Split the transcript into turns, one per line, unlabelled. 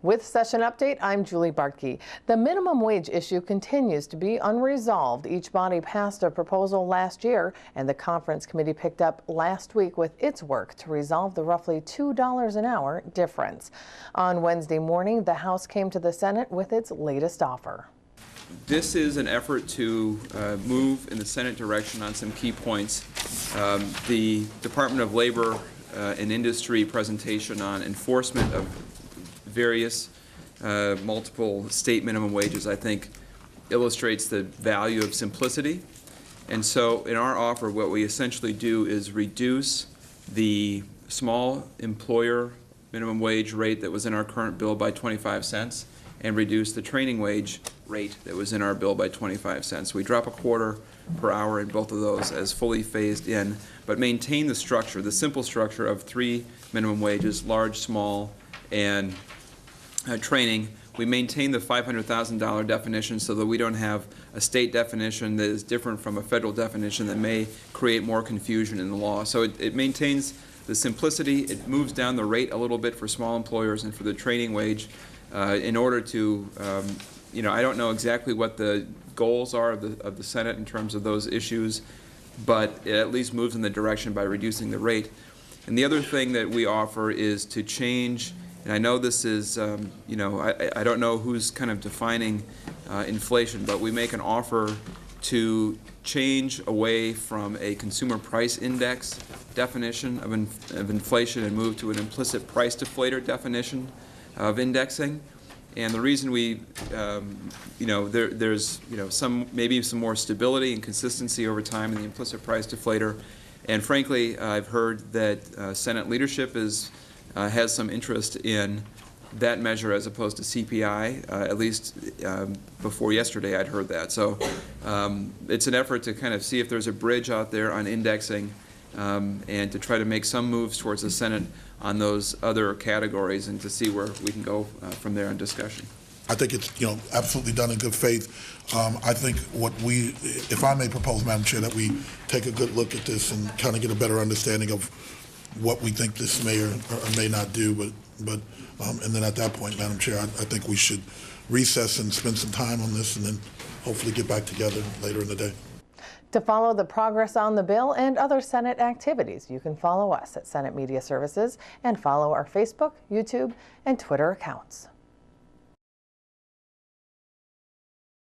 With Session Update, I'm Julie Bartke. The minimum wage issue continues to be unresolved. Each body passed a proposal last year, and the conference committee picked up last week with its work to resolve the roughly $2 an hour difference. On Wednesday morning, the House came to the Senate with its latest offer.
This is an effort to move in the Senate direction on some key points. The Department of Labor and Industry presentation on enforcement of various multiple state minimum wages, I think, illustrates the value of simplicity. And so in our offer, what we essentially do is reduce the small employer minimum wage rate that was in our current bill by 25 cents and reduce the training wage rate that was in our bill by 25 cents. We drop a quarter per hour in both of those as fully phased in, but maintain the structure, the simple structure of 3 minimum wages, large, small, and training. We maintain the $500,000 definition so that we don't have a state definition that is different from a federal definition that may create more confusion in the law. So it maintains the simplicity. It moves down the rate a little bit for small employers and for the training wage in order to, I don't know exactly what the goals are of the Senate in terms of those issues, but it at least moves in the direction by reducing the rate. And the other thing that we offer is to change. And I know this is, I don't know who's kind of defining inflation, but we make an offer to change away from a consumer price index definition of inflation and move to an implicit price deflator definition of indexing. And the reason we, there's maybe some more stability and consistency over time in the implicit price deflator. And frankly, I've heard that Senate leadership has some interest in that measure as opposed to CPI. At least before yesterday I'd heard that. So it's an effort to kind of see if there's a bridge out there on indexing and to try to make some moves towards the Senate on those other categories and to see where we can go from there in discussion.
I think it's absolutely done in good faith. I think if I may propose, Madam Chair, that we take a good look at this and kind of get a better understanding of what we think this may or may not do, and then at that point, Madam Chair, I think we should recess and spend some time on this and then hopefully get back together later in the day.
To follow the progress on the bill and other Senate activities, you can follow us at Senate Media Services and follow our Facebook, YouTube, and Twitter accounts.